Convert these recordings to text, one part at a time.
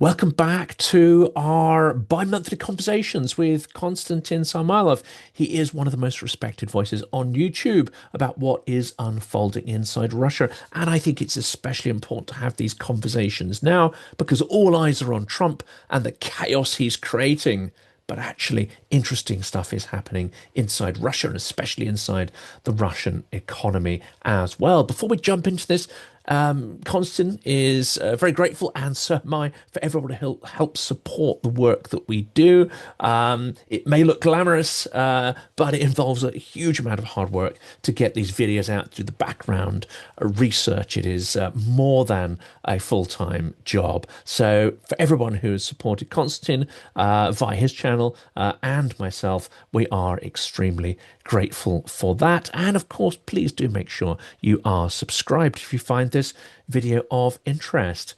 Welcome back to our bi-monthly conversations with Konstantin Samoilov. He is one of the most respected voices on YouTube about what is unfolding inside Russia. And I think it's especially important to have these conversations now because all eyes are on Trump and the chaos he's creating. But actually, interesting stuff is happening inside Russia and especially inside the Russian economy as well. Before we jump into this, Konstantin is very grateful, and so am I, for everyone to help support the work that we do. It may look glamorous, but it involves a huge amount of hard work to get these videos out through the background research. It is more than a full-time job. So for everyone who has supported Konstantin via his channel and myself, we are extremely grateful for that. And of course, please do make sure you are subscribed if you find this video of interest.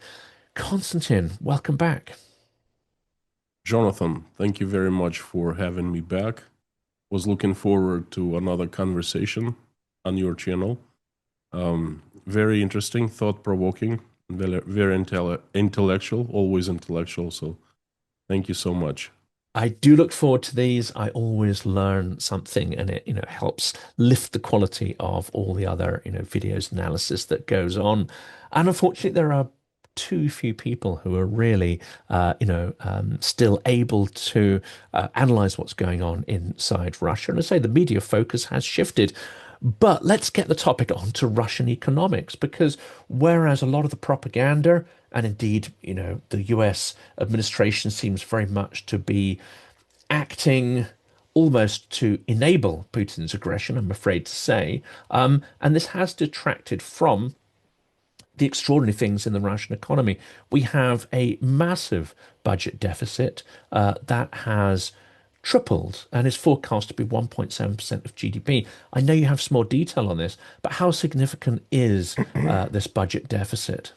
Konstantin, welcome back. Jonathan, thank you very much for having me back. Was looking forward to another conversation on your channel. Very interesting, thought-provoking, very intellectual, always intellectual. So thank you so much. I do look forward to these. I always learn something, and it, helps lift the quality of all the other, videos analysis that goes on. And unfortunately, there are too few people who are really, still able to analyze what's going on inside Russia. And I say the media focus has shifted. But let's get the topic on to Russian economics, because whereas a lot of the propaganda and indeed, the US administration seems very much to be acting almost to enable Putin's aggression, I'm afraid to say. And this has detracted from the extraordinary things in the Russian economy. We have a massive budget deficit that has tripled and is forecast to be 1.7% of GDP. I know you have some more detail on this, but how significant is this budget deficit?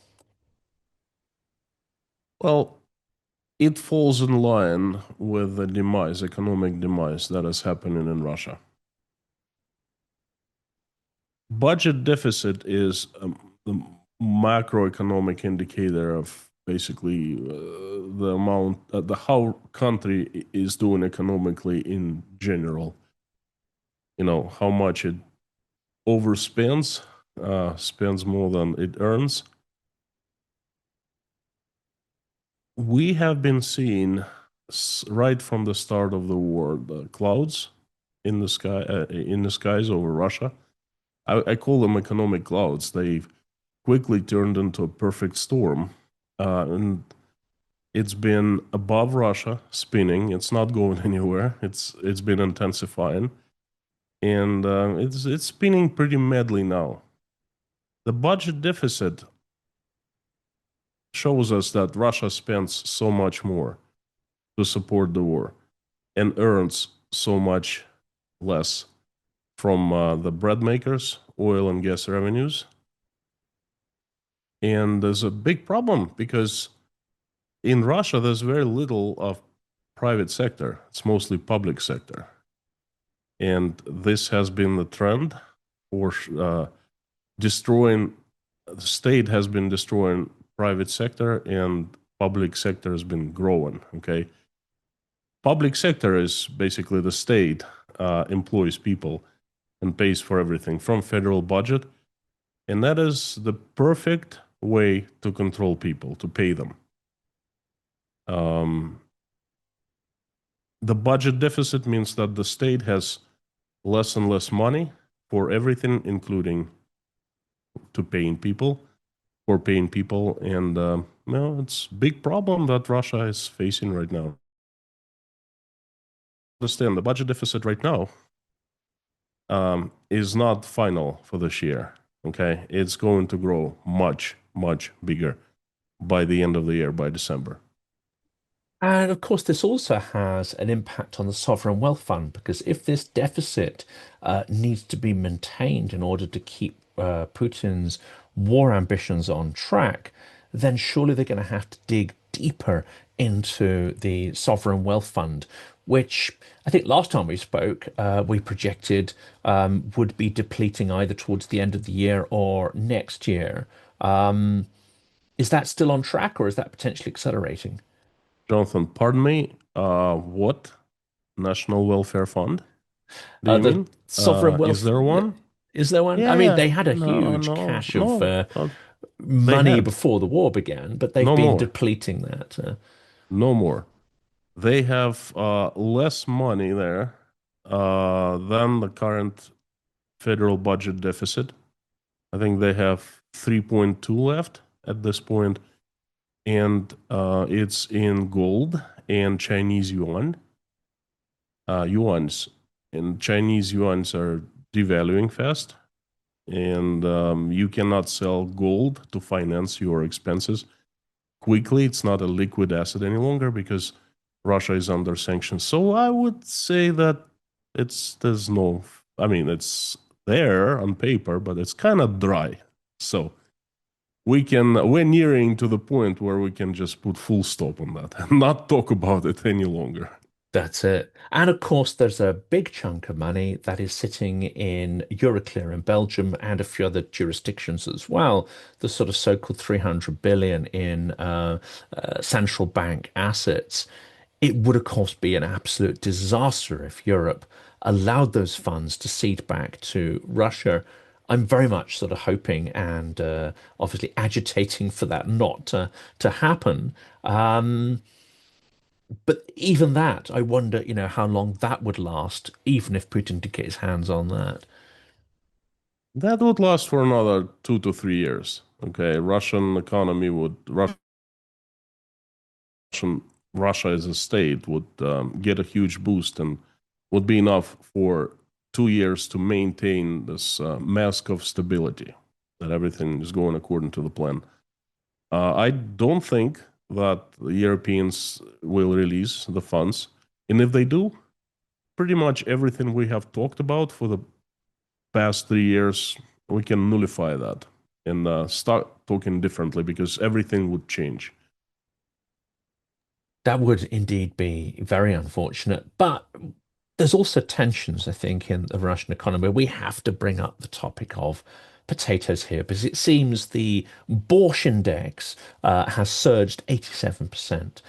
Well, it falls in line with the demise, economic demise that is happening in Russia. Budget deficit is the macroeconomic indicator of basically the amount, the how country is doing economically in general. How much it overspends, spends more than it earns. We have been seeing right from the start of the war the clouds in the sky, in the skies over Russia. I call them economic clouds. They quickly turned into a perfect storm, and it's been above Russia, spinning. It's not going anywhere. It's been intensifying, and it's spinning pretty madly now. The budget deficit shows us that Russia spends so much more to support the war and earns so much less from the bread makers, oil and gas revenues. And there's a big problem because in Russia, there's very little of private sector. It's mostly public sector. And this has been the trend for destroying, the state has been destroying private sector and public sector has been growing, okay? Public sector is basically the state employs people and pays for everything from federal budget. And that is the perfect way to control people, to pay them. The budget deficit means that the state has less and less money for everything, including to paying people, for paying people. And it's a big problem that Russia is facing right now. Understand the budget deficit right now is not final for this year. Okay, it's going to grow much, much bigger by the end of the year, by December. And of course, this also has an impact on the sovereign wealth fund, because if this deficit needs to be maintained in order to keep Putin's war ambitions on track, then surely they're going to have to dig deeper into the sovereign wealth fund, which I think last time we spoke, we projected would be depleting either towards the end of the year or next year. Is that still on track or is that potentially accelerating? Jonathan, pardon me. What national welfare fund do you The mean? sovereign Is wealth, there one? is there one? I Yeah, mean, yeah. they had a No, huge no, cache of no. They money had before the war began, but they've no been more. depleting that. No more. They have less money there than the current federal budget deficit. I think they have 3.2 left at this point, and it's in gold and Chinese yuan. Yuans and Chinese yuans are devaluing fast, and you cannot sell gold to finance your expenses quickly. It's not a liquid asset any longer because Russia is under sanctions. So I would say that there's no, I mean, it's there on paper, but it's kind of dry. So we're nearing to the point where we can just put full stop on that and not talk about it any longer. That's it. And of course, there's a big chunk of money that is sitting in Euroclear in Belgium and a few other jurisdictions as well. The sort of so-called 300 billion in central bank assets. It would, of course, be an absolute disaster if Europe allowed those funds to seed back to Russia. I'm very much sort of hoping and obviously agitating for that not to happen. But even that, I wonder, how long that would last, even if Putin did get his hands on that. That would last for another 2 to 3 years. Okay, Russian economy would Russian Russia as a state would get a huge boost and would be enough for 2 years to maintain this mask of stability that everything is going according to the plan. I don't think that the Europeans will release the funds, and if they do, pretty much everything we have talked about for the past 3 years, we can nullify that and start talking differently because everything would change. That would indeed be very unfortunate. But there's also tensions, I think, in the Russian economy. We have to bring up the topic of potatoes here because it seems the Borscht index has surged 87%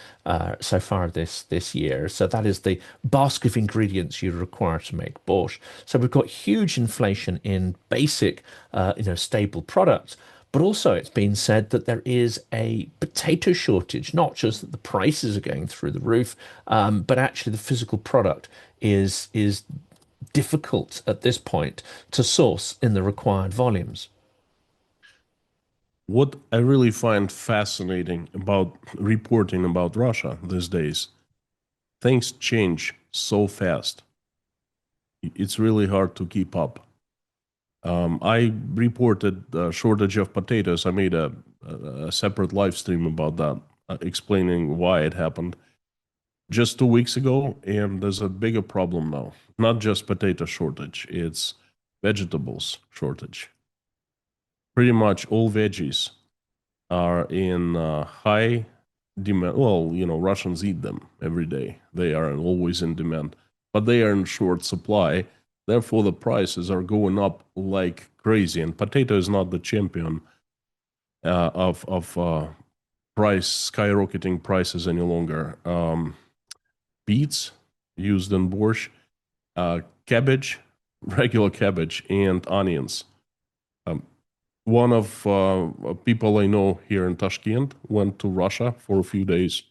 so far this year. So that is the basket of ingredients you require to make borscht. So we've got huge inflation in basic, stable products. But also, it's been said that there is a potato shortage, not just that the prices are going through the roof, but actually the physical product is difficult at this point to source in the required volumes. What I really find fascinating about reporting about Russia these days, things change so fast. It's really hard to keep up. I reported a shortage of potatoes. I made a separate live stream about that, explaining why it happened just 2 weeks ago, and there's a bigger problem now. Not just potato shortage, it's vegetables shortage. Pretty much all veggies are in high demand. Well, Russians eat them every day. They are always in demand, but they are in short supply. Therefore, the prices are going up like crazy. And potato is not the champion of price skyrocketing prices any longer. Beets used in borscht, cabbage, regular cabbage, and onions. Um, one of people I know here in Tashkent went to Russia for a few days,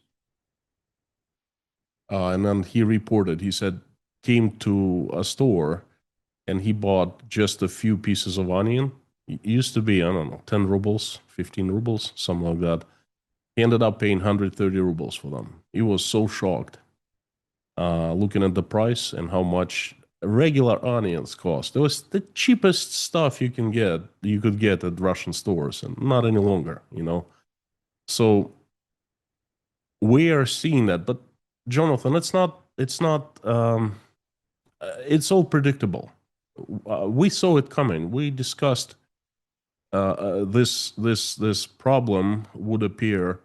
and then he reported. He said came to a store and he bought just a few pieces of onion. It used to be, I don't know, 10 rubles, 15 rubles, something like that. He ended up paying 130 rubles for them. He was so shocked looking at the price and how much regular onions cost. It was the cheapest stuff you could get at Russian stores, and not any longer. So we are seeing that, but Jonathan, it's all predictable. We saw it coming. We discussed this problem would appear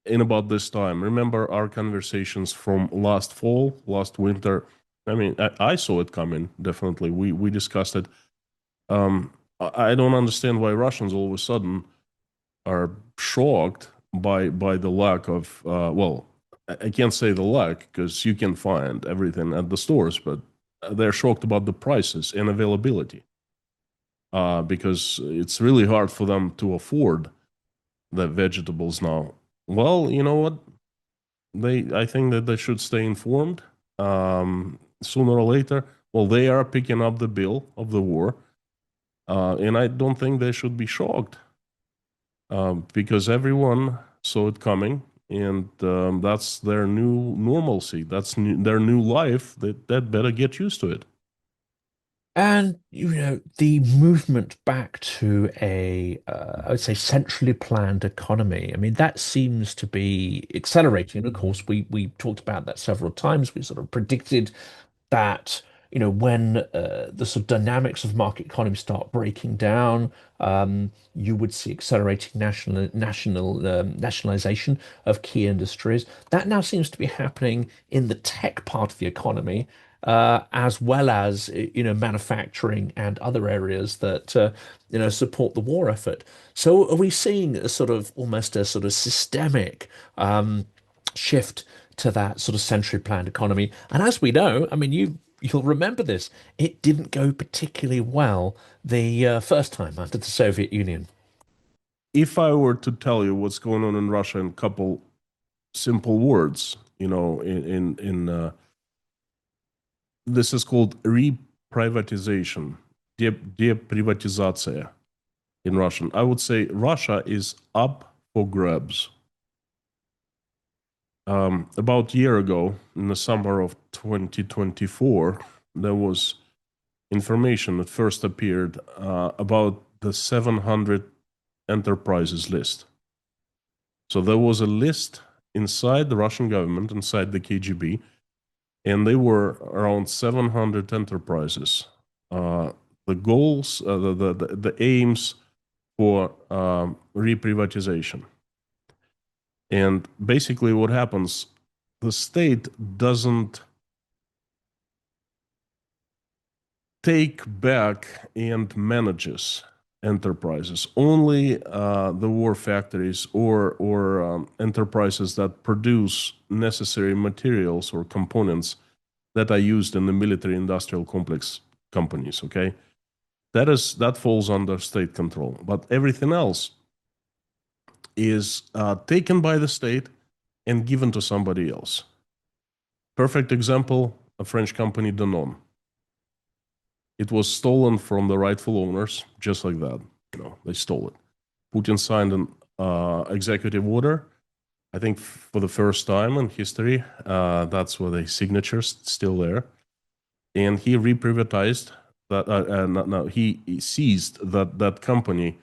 in about this time. Remember our conversations from last fall, last winter. I mean, I saw it coming. Definitely, we discussed it. I don't understand why Russians all of a sudden are shocked by the lack of well, I can't say the lack because you can find everything at the stores, but they're shocked about the prices and availability because it's really hard for them to afford the vegetables now. Well, you know what? I think that they should stay informed. Sooner or later, well, they are picking up the bill of the war, and I don't think they should be shocked because everyone saw it coming, and that's their new normalcy. That's their new life. That better get used to it. And the movement back to I would say, centrally planned economy. I mean, that seems to be accelerating. And of course, we talked about that several times. We sort of predicted that when the sort of dynamics of market economy start breaking down, you would see accelerating nationalization of key industries. That now seems to be happening in the tech part of the economy, as well as manufacturing and other areas that support the war effort. So are we seeing a sort of almost a sort of systemic shift to that sort of centrally planned economy? And as we know, I mean, you'll remember this, it didn't go particularly well the first time under the Soviet Union. If I were to tell you what's going on in Russia in a couple simple words, this is called reprivatization, deprivatizatsiya in Russian. I would say Russia is up for grabs. About a year ago, in the summer of 2024, there was information that first appeared about the 700 enterprises list. So there was a list inside the Russian government, inside the KGB, and they were around 700 enterprises. The goals, the aims for reprivatization. And basically, what happens, the state doesn't take back and manages enterprises. Only the war factories or enterprises that produce necessary materials or components that are used in the military industrial complex companies. Okay, that falls under state control. But everything else is taken by the state and given to somebody else. Perfect example: a French company, Danone. It was stolen from the rightful owners, just like that. They stole it. Putin signed an executive order. I think for the first time in history, that's where the signatures still there, and he reprivatized that. No, he seized that company,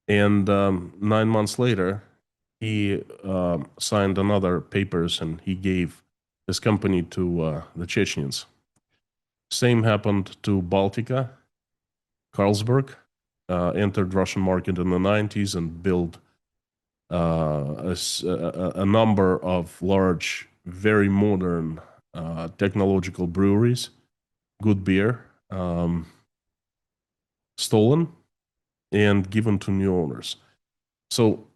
and 9 months later, he signed another papers, and he gave this company to the Chechens. Same happened to Baltica. Carlsberg entered Russian market in the 90s and built a number of large, very modern technological breweries, good beer, stolen and given to new owners. So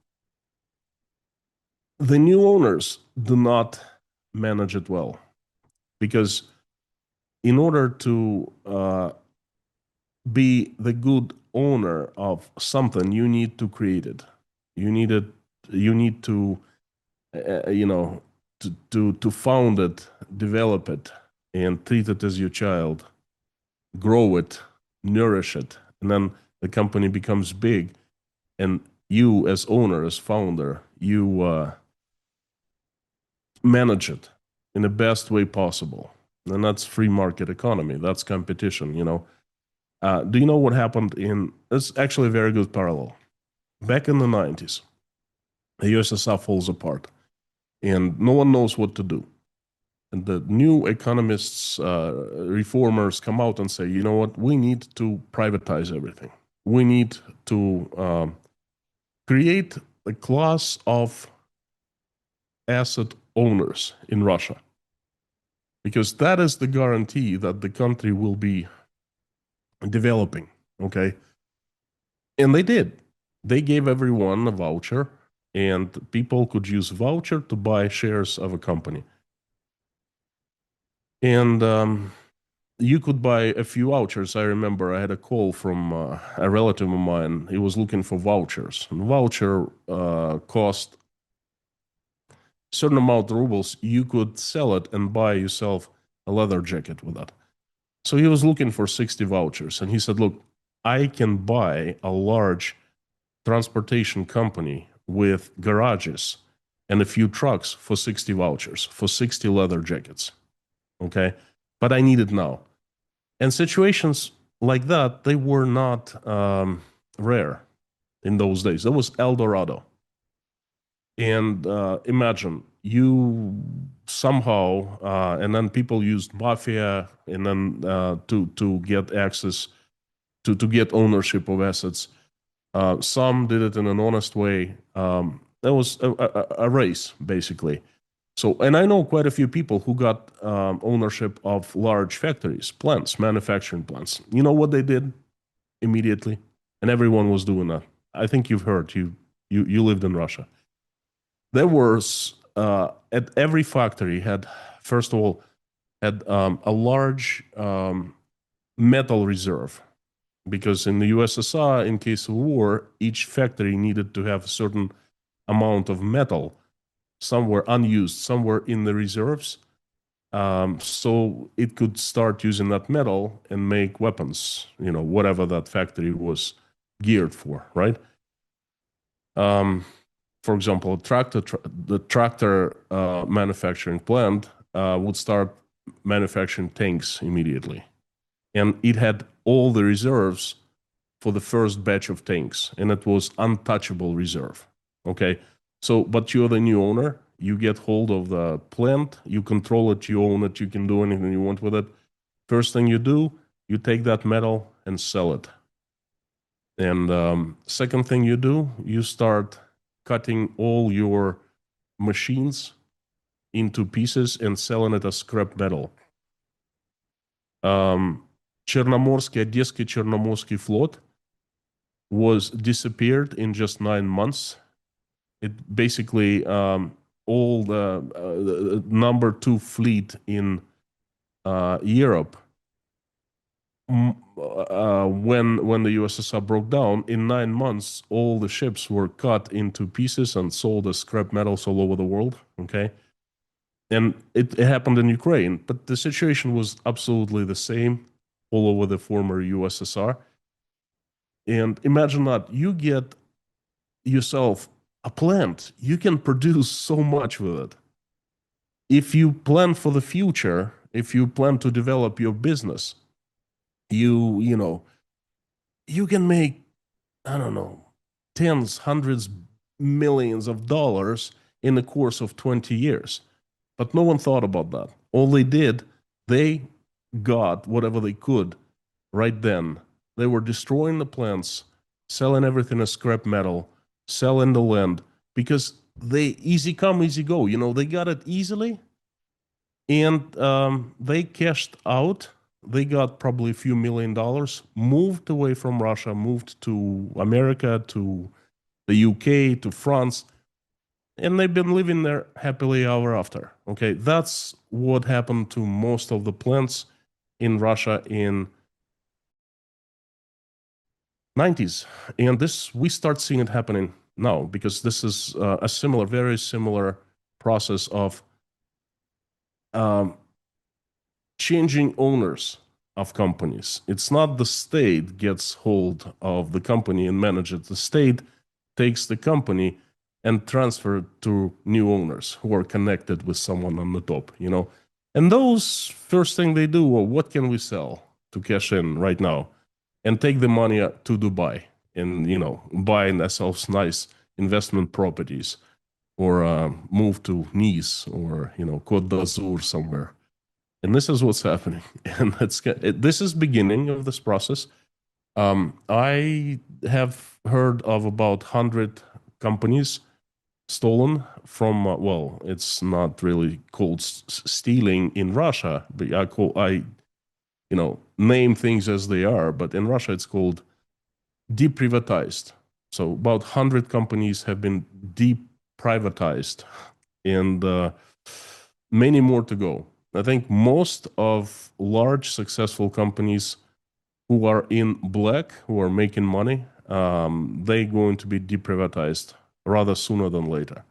the new owners do not manage it well because in order to be the good owner of something, you need to create it. You need it. You need to, to found it, develop it, and treat it as your child. Grow it, nourish it, and then the company becomes big, and you, as owner, as founder, you manage it in the best way possible. And that's free market economy. That's competition. Do you know what happened in? It's actually a very good parallel. Back in the 90s, the USSR falls apart, and no one knows what to do. And the new economists, reformers come out and say, you know what, we need to privatize everything. We need to create a class of asset owners in Russia, because that is the guarantee that the country will be developing. Okay. And they did. They gave everyone a voucher, and people could use voucher to buy shares of a company. And you could buy a few vouchers. I remember I had a call from a relative of mine. He was looking for vouchers. And voucher cost a certain amount of rubles. You could sell it and buy yourself a leather jacket with that. So he was looking for 60 vouchers. And he said, look, I can buy a large transportation company with garages and a few trucks for 60 vouchers, for 60 leather jackets. Okay. But I need it now. And situations like that, they were not rare in those days. That was El Dorado. And imagine you somehow, and then people used mafia, and then to get access to get ownership of assets. Some did it in an honest way. That was a race, basically. So, and I know quite a few people who got ownership of large factories, plants, manufacturing plants. You know what they did immediately? And everyone was doing that. I think you've heard. You lived in Russia. There was at every factory had, first of all, had a large metal reserve, because in the USSR, in case of war, each factory needed to have a certain amount of metal somewhere unused, somewhere in the reserves, so it could start using that metal and make weapons, whatever that factory was geared for, right? For example, the tractor manufacturing plant would start manufacturing tanks immediately. And it had all the reserves for the first batch of tanks, and it was untouchable reserve. Okay, so but you're the new owner. You get hold of the plant, you control it, you own it, you can do anything you want with it. First thing you do, you take that metal and sell it. And second thing you do, you start cutting all your machines into pieces and selling it as scrap metal. Chernomorski, Odesky Chernomorski float was disappeared in just 9 months. It basically all the number 2 fleet in Europe, when the USSR broke down, in 9 months, all the ships were cut into pieces and sold as scrap metals all over the world. Okay. And it happened in Ukraine, but the situation was absolutely the same all over the former USSR. And imagine that you get yourself a plant, you can produce so much with it. If you plan for the future, if you plan to develop your business, you know, you can make, I don't know, tens, hundreds, millions of dollars in the course of 20 years. But no one thought about that. All they did, they got whatever they could right then. They were destroying the plants, selling everything as scrap metal, selling the land, because they easy come, easy go. They got it easily, and they cashed out. They got probably a few $1 million, moved away from Russia, moved to America, to the UK, to France, and they've been living there happily ever after. Okay, that's what happened to most of the plants in Russia in 90s. And this, we start seeing it happening now, because this is a similar, very similar process of changing owners of companies. It's not the state gets hold of the company and manage it. The state takes the company and transfer it to new owners who are connected with someone on the top, And those, first thing they do, well, what can we sell to cash in right now? And take the money to Dubai and, buy ourselves nice investment properties, or move to Nice, or, Côte d'Azur somewhere. And this is what's happening. And this is beginning of this process. I have heard of about 100 companies stolen from, well, it's not really called stealing in Russia, but I name things as they are, but in Russia it's called deprivatized. So about 100 companies have been deprivatized, and many more to go. I think most of large successful companies who are in black, who are making money, they're going to be deprivatized rather sooner than later.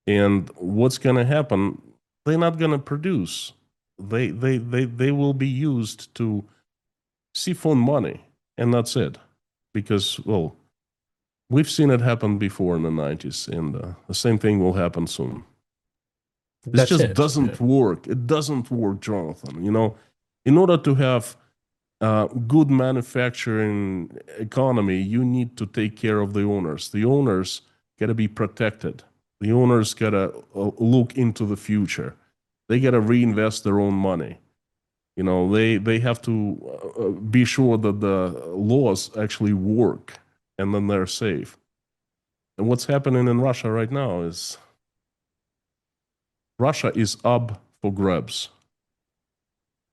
And what's going to happen? They're not going to produce. They will be used to siphon money, and that's it. Because, well, we've seen it happen before in the 90s, and the same thing will happen soon. This That's just it. Yeah. doesn't work. It doesn't work, Jonathan. In order to have good manufacturing economy, you need to take care of the owners. The owners got to be protected. The owners got to look into the future. They got to reinvest their own money. They have to be sure that the laws actually work, and then they're safe. And what's happening in Russia right now is Russia is up for grabs.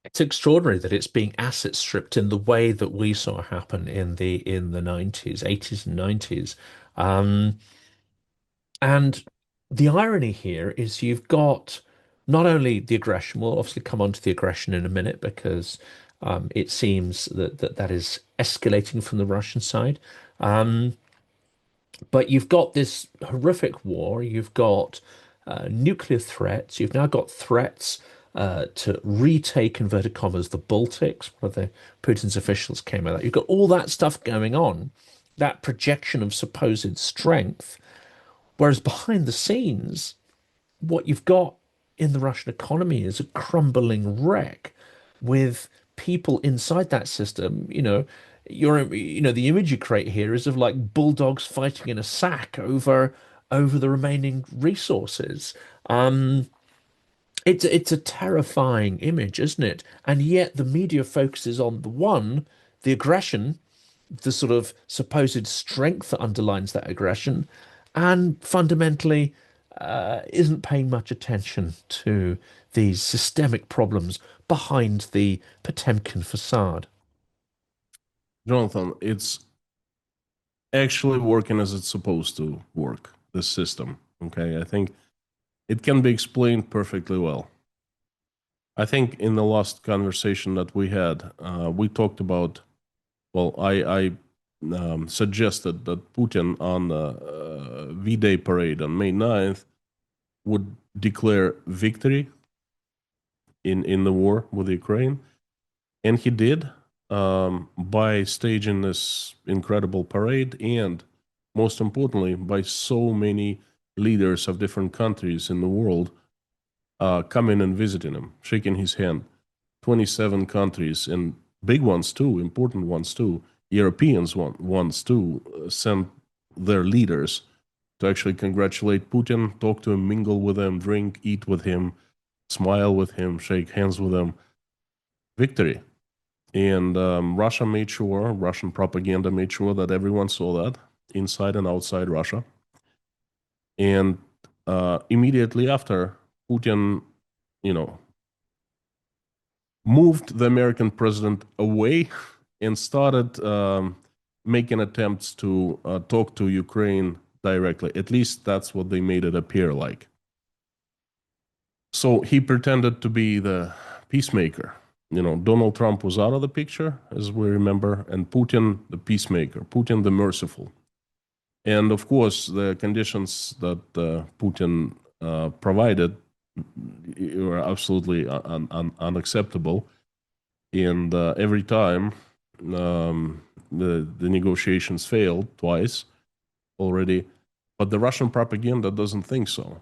It's extraordinary that it's being asset stripped in the way that we saw happen in the 90s, 80s and 90s. Um, and the irony here is you've got not only the aggression, we'll obviously come on to the aggression in a minute because it seems that is escalating from the Russian side. Um, but you've got this horrific war. You've got nuclear threats. You've now got threats to retake, inverted commas, the Baltics. One of the Putin's officials came out. You've got all that stuff going on, that projection of supposed strength. Whereas behind the scenes, what you've got in the Russian economy is a crumbling wreck with people inside that system. The image you create here is of like bulldogs fighting in a sack over the remaining resources. It's a terrifying image, isn't it? And yet the media focuses on the aggression, the sort of supposed strength that underlines that aggression, and fundamentally isn't paying much attention to these systemic problems behind the Potemkin facade. Jonathan, it's actually working as it's supposed to work, this system. Okay, I think it can be explained perfectly well. I think in the last conversation that we had, we talked about, well, I suggested that Putin on the V-Day parade on May 9th would declare victory in the war with Ukraine. And he did, by staging this incredible parade, and most importantly, by so many leaders of different countries in the world coming and visiting him, shaking his hand. 27 countries, and big ones too, important ones too, Europeans ones too, sent their leaders to actually congratulate Putin, talk to him, mingle with him, drink, eat with him, smile with him, shake hands with him. Victory. And Russian propaganda made sure that everyone saw that inside and outside Russia. And immediately after, Putin, moved the American president away and started making attempts to talk to Ukraine directly. At least that's what they made it appear like. So he pretended to be the peacemaker. Donald Trump was out of the picture, as we remember, and Putin, the peacemaker, Putin, the merciful. And of course, the conditions that Putin provided were absolutely unacceptable. And every time the negotiations failed twice already, but the Russian propaganda doesn't think so,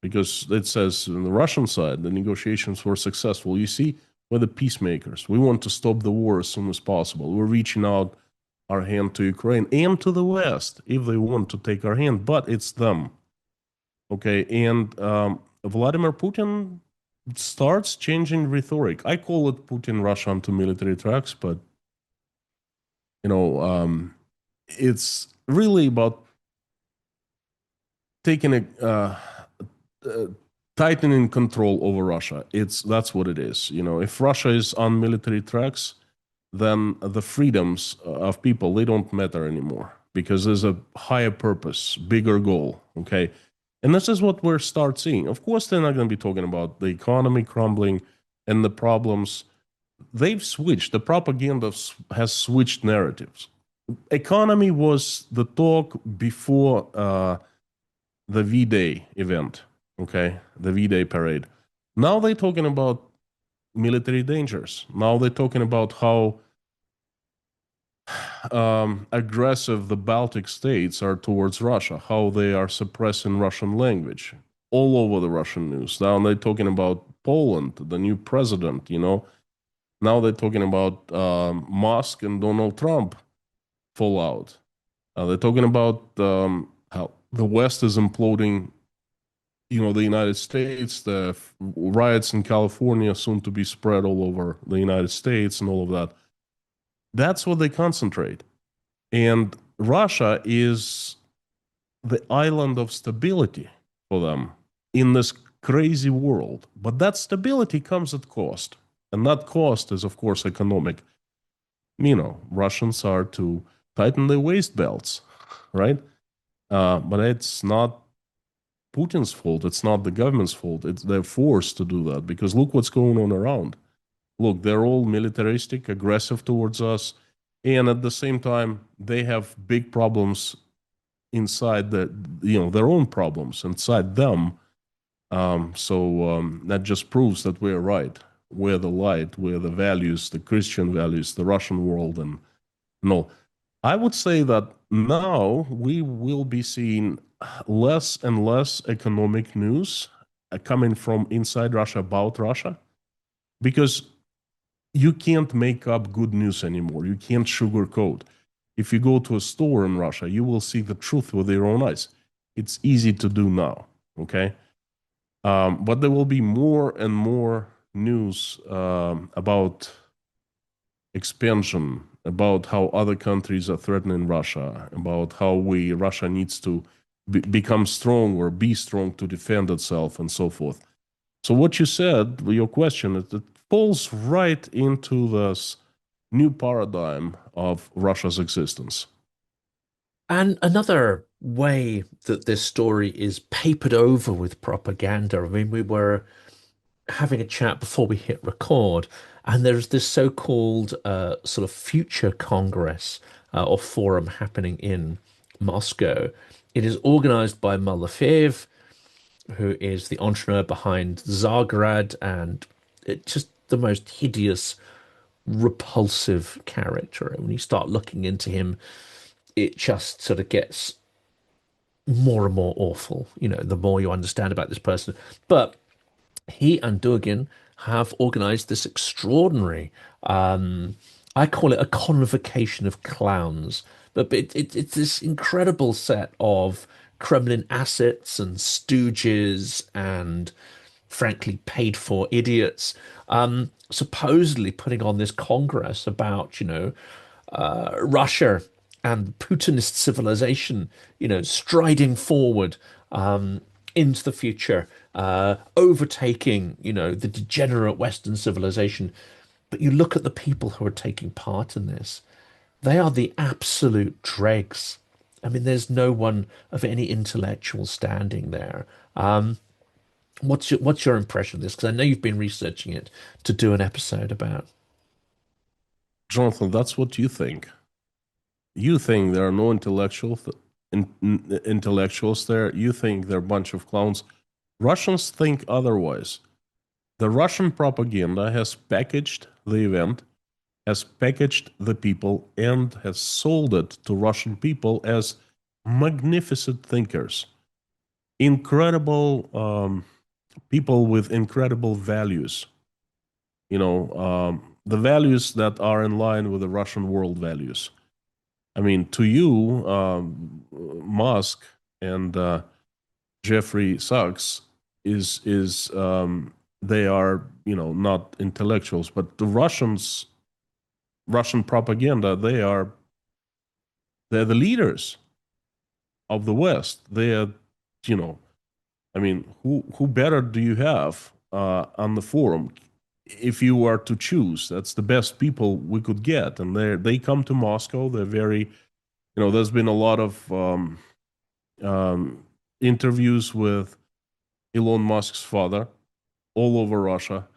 because it says on the Russian side the negotiations were successful. You see, we're the peacemakers. We want to stop the war as soon as possible. We're reaching out our hand to Ukraine and to the West if they want to take our hand, but it's them. Okay, and Vladimir Putin starts changing rhetoric. I call it Putin Russia onto military tracks, but it's really about taking tightening control over Russia. That's what it is. If Russia is on military tracks, then the freedoms of people, they don't matter anymore, because there's a higher purpose, bigger goal. Okay. And this is what we're start seeing. Of course, they're not going to be talking about the economy crumbling and the problems. They've switched. The propaganda has switched narratives. Economy was the talk before the V-Day event, okay, the V-Day parade. Now they're talking about military dangers. Now they're talking about how aggressive the Baltic states are towards Russia, how they are suppressing Russian language all over the Russian news. Now they're talking about Poland, the new president, you know. Now they're talking about Musk and Donald Trump fallout. They're talking about how the West is imploding, you know, the United States, the riots in California soon to be spread all over the United States and all of that. That's what they concentrate. And Russia is the island of stability for them in this crazy world. But that stability comes at cost. And that cost is, of course, economic. You know, Russians are to tighten their waist belts, right? But it's not Putin's fault. It's not the government's fault. They're forced to do that because look what's going on around. Look, they're all militaristic, aggressive towards us, and at the same time, they have big problems inside their own problems inside them. That just proves that we're right. We're the light. We're the values, the Christian values, the Russian world, and no. I would say that now we will be seeing less and less economic news coming from inside Russia about Russia because you can't make up good news anymore. You can't sugarcoat. If you go to a store in Russia, you will see the truth with your own eyes. It's easy to do now, okay? But there will be more and more news about expansion, about how other countries are threatening Russia, about how Russia needs to become strong or be strong to defend itself and so forth. So what you said, your question, it falls right into this new paradigm of Russia's existence. And another way that this story is papered over with propaganda. I mean, we were having a chat before we hit record, and there's this so-called sort of future Congress or forum happening in Moscow. It is organized by Malafeev, who is the entrepreneur behind Zagrad, and it's just the most hideous, repulsive character. And when you start looking into him, it just sort of gets more and more awful, you know, the more you understand about this person. But he and Dugin have organized this extraordinary, I call it a convocation of clowns, but it's this incredible set of Kremlin assets and stooges and frankly paid for idiots, supposedly putting on this congress about, Russia and Putinist civilization, striding forward into the future, overtaking, the degenerate Western civilization. But you look at the people who are taking part in this, they are the absolute dregs. I mean, there's no one of any intellectual standing there. What's your impression of this? Because I know you've been researching it to do an episode about. Jonathan, that's what you think. You think there are no intellectuals there. You think they're a bunch of clowns. Russians think otherwise. The Russian propaganda has packaged the event, has packaged the people, and has sold it to Russian people as magnificent thinkers, incredible people with incredible values. The values that are in line with the Russian world values. I mean, to you, Musk and Jeffrey Sachs is they are not intellectuals, but the Russian propaganda, they're the leaders of the West. They are, I mean, who better do you have on the forum? If you are to choose, that's the best people we could get, and they come to Moscow. They're very There's been a lot of um, interviews with Elon Musk's father all over Russia.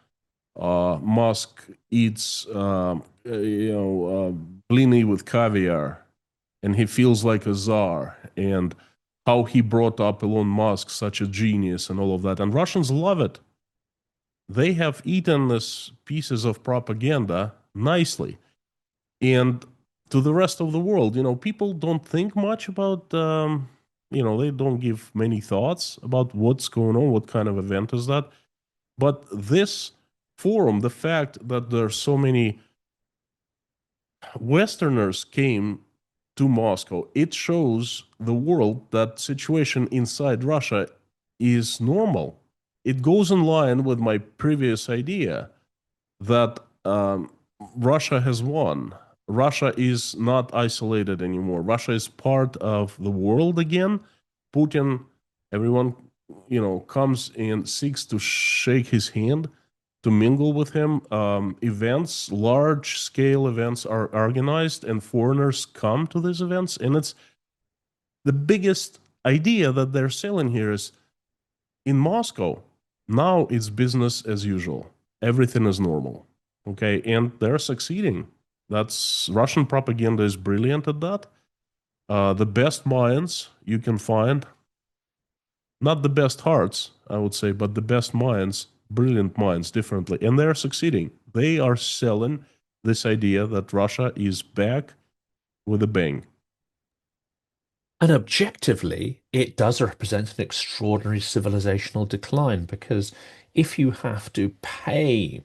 Musk eats, blini with caviar, and he feels like a czar. And how he brought up Elon Musk, such a genius, and all of that. And Russians love it. They have eaten these pieces of propaganda nicely. And to the rest of the world, people don't think much about, they don't give many thoughts about what's going on, what kind of event is that. But this forum, the fact that there's so many Westerners came to Moscow, it shows the world that situation inside Russia is normal. It goes in line with my previous idea that Russia has won. Russia is not isolated anymore. Russia is part of the world again. Putin, everyone, comes and seeks to shake his hand, to mingle with him. Events, large scale events are organized, and foreigners come to these events. And it's the biggest idea that they're selling here is in Moscow, now it's business as usual. Everything is normal. Okay. And they're succeeding. That's Russian propaganda is brilliant at that. The best minds you can find, not the best hearts, I would say, but the best minds, brilliant minds, differently. And they're succeeding. They are selling this idea that Russia is back with a bang. And objectively, it does represent an extraordinary civilizational decline because if you have to pay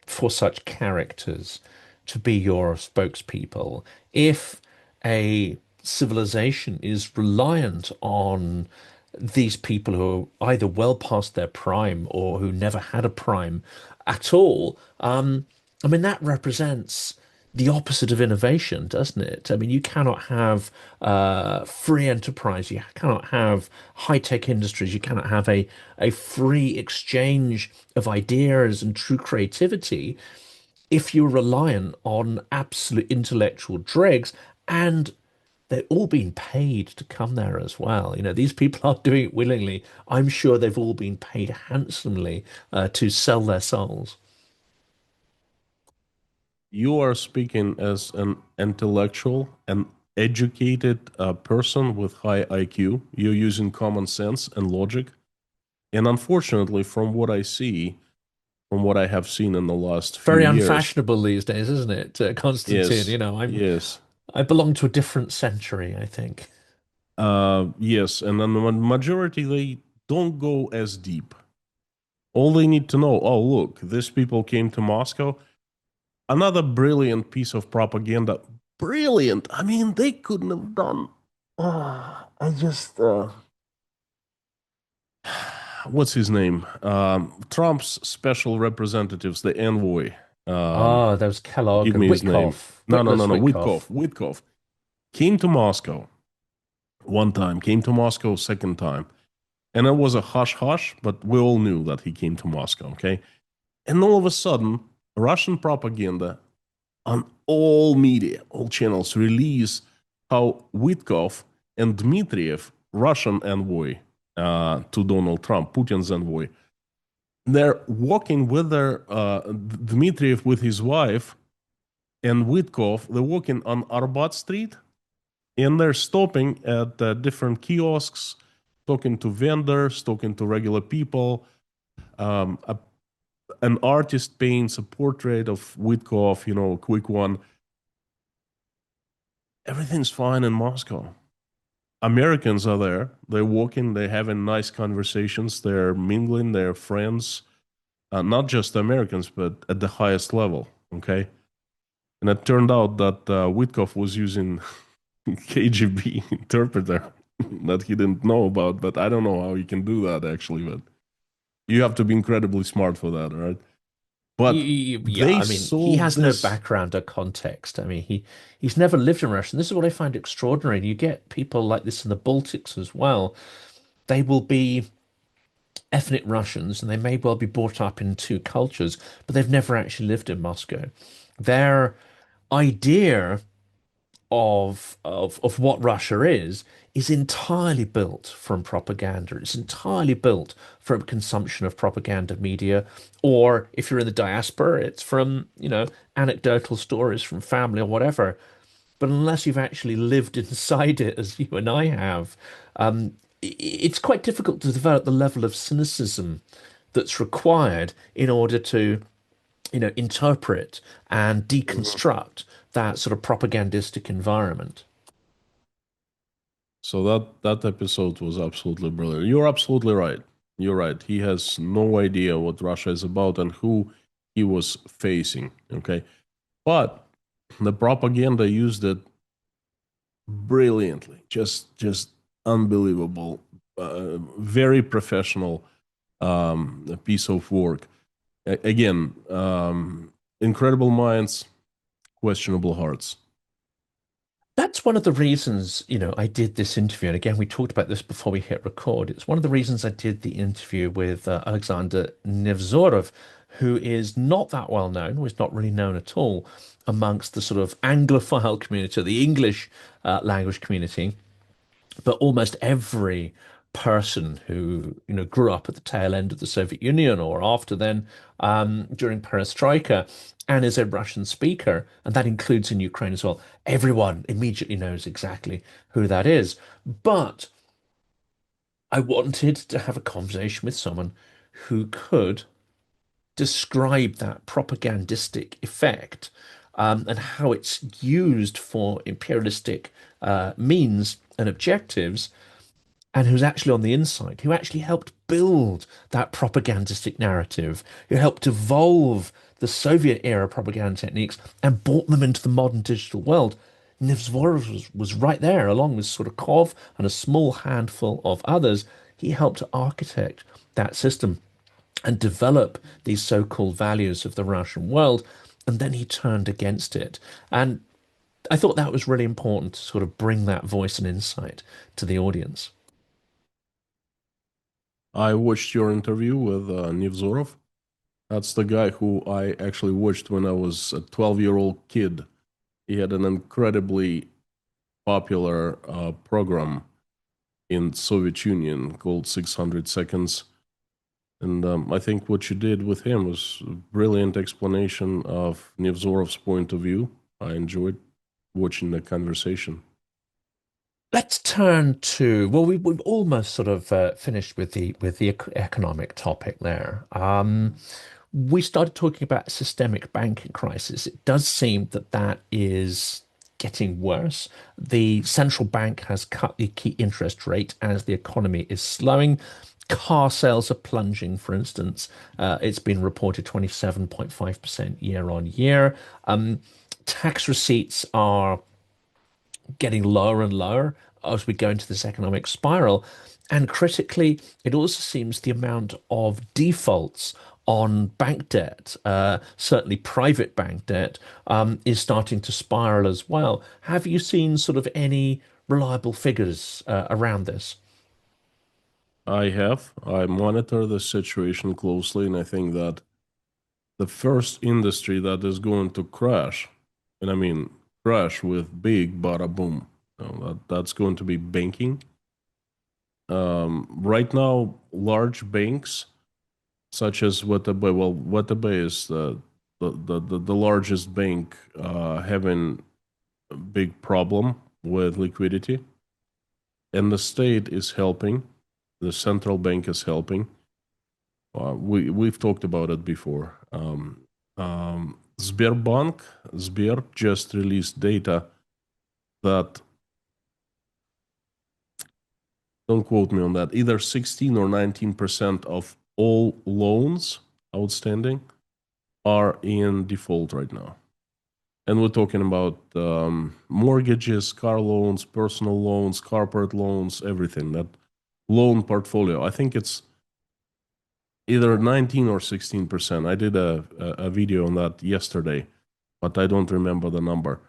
for such characters to be your spokespeople, if a civilization is reliant on these people who are either well past their prime or who never had a prime at all, I mean, that represents the opposite of innovation, doesn't it? I mean, you cannot have free enterprise, you cannot have high-tech industries, you cannot have a free exchange of ideas and true creativity if you're reliant on absolute intellectual dregs and they're all being paid to come there as well. These people are doing it willingly. I'm sure they've all been paid handsomely to sell their souls. You are speaking as an intellectual, an educated person with high IQ. You're using common sense and logic. And unfortunately, from what I see, from what I have seen in the last few Very years, unfashionable these days, isn't it, Konstantin? yes, yes, I belong to a different century, I think. yes, and then the majority they don't go as deep. All they need to know, oh look, these people came to Moscow. Another brilliant piece of propaganda. Brilliant. I mean, they couldn't have done. I just what's his name? Trump's special representatives, the envoy. Ah, there was Kellogg Give and me his name. Witkoff, No, no, no, Witless no. Witkoff. Witkov came to Moscow one time. Came to Moscow second time, and it was a hush hush. But we all knew that he came to Moscow. Okay, and all of a sudden, Russian propaganda on all media, all channels release how Witkov and Dmitriev, Russian envoy to Donald Trump, Putin's envoy, they're walking with their Dmitriev with his wife and Witkov. They're walking on Arbat Street and they're stopping at different kiosks, talking to vendors, talking to regular people. A an artist paints a portrait of Witkov, a quick one. Everything's fine in Moscow. Americans are there. They're walking, they're having nice conversations, they're mingling, they're friends. Not just Americans, but at the highest level. Okay. And it turned out that Witkov was using KGB interpreter that he didn't know about, but I don't know how he can do that actually, but you have to be incredibly smart for that, right? But Yeah, they I mean, he sold has no this. background or context. I mean, he's never lived in Russia. And this is what I find extraordinary. And you get people like this in the Baltics as well. They will be ethnic Russians and they may well be brought up in two cultures, but they've never actually lived in Moscow. Their idea of what Russia is entirely built from propaganda. It's entirely built from consumption of propaganda media, or if you're in the diaspora, it's from, anecdotal stories from family or whatever. But unless you've actually lived inside it, as you and I have, it's quite difficult to develop the level of cynicism that's required in order to, interpret and Mhm. deconstruct that sort of propagandistic environment. So that episode was absolutely brilliant. You're absolutely right. You're right. He has no idea what Russia is about and who he was facing. Okay, but the propaganda used it brilliantly. Just unbelievable. Very professional piece of work. Again, incredible minds, questionable hearts. That's one of the reasons, I did this interview. And again, we talked about this before we hit record. It's one of the reasons I did the interview with Alexander Nevzorov, who is not that well known, who is not really known at all amongst the sort of Anglophile community, the English language community. But almost every person who grew up at the tail end of the Soviet Union or after then, during Perestroika, and is a Russian speaker, and that includes in Ukraine as well. Everyone immediately knows exactly who that is. But I wanted to have a conversation with someone who could describe that propagandistic effect, and how it's used for imperialistic means and objectives, and who's actually on the inside, who actually helped build that propagandistic narrative, who helped evolve the Soviet era propaganda techniques and brought them into the modern digital world. Nevzorov was right there, along with Surkov and a small handful of others. He helped to architect that system and develop these so-called values of the Russian world. And then he turned against it. And I thought that was really important to sort of bring that voice and insight to the audience. I watched your interview with Nevzorov. That's the guy who I actually watched when I was a 12-year-old kid. He had an incredibly popular program in Soviet Union called 600 Seconds. And I think what you did with him was a brilliant explanation of Nevzorov's point of view. I enjoyed watching the conversation. Let's turn to, well, we've almost sort of finished with the economic topic there. We started talking about systemic banking crisis. It does seem that that is getting worse. The central bank has cut the key interest rate as the economy is slowing. Car sales are plunging, for instance. It's been reported 27.5% year on year. Tax receipts are getting lower and lower as we go into this economic spiral. And critically, it also seems the amount of defaults on bank debt, certainly private bank debt, is starting to spiral as well. Have you seen sort of any reliable figures around this? I have. I monitor the situation closely, and I think that the first industry that is going to crash, and I mean crash with big bada boom, that's going to be banking. Right now, large banks such as WTB, well, WTB is the largest bank having a big problem with liquidity, and the state is helping. The central bank is helping. We've talked about it before. Sberbank, Sber just released data that, don't quote me on that, either 16 or 19% of all loans outstanding are in default right now. And we're talking about mortgages, car loans, personal loans, corporate loans, everything. That loan portfolio, I think it's either 19 or 16%. I did a video on that yesterday, but I don't remember the number.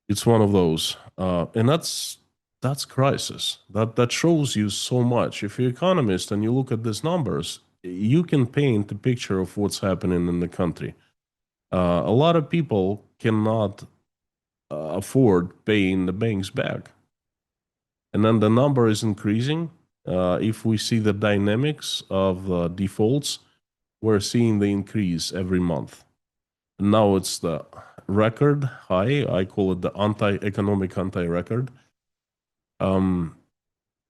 It's one of those, and that's crisis. That shows you so much. If you're an economist and you look at these numbers, you can paint a picture of what's happening in the country. A lot of people cannot afford paying the banks back. And then the number is increasing. If we see the dynamics of defaults, we're seeing the increase every month. Now it's the record high. I call it the economic anti-record.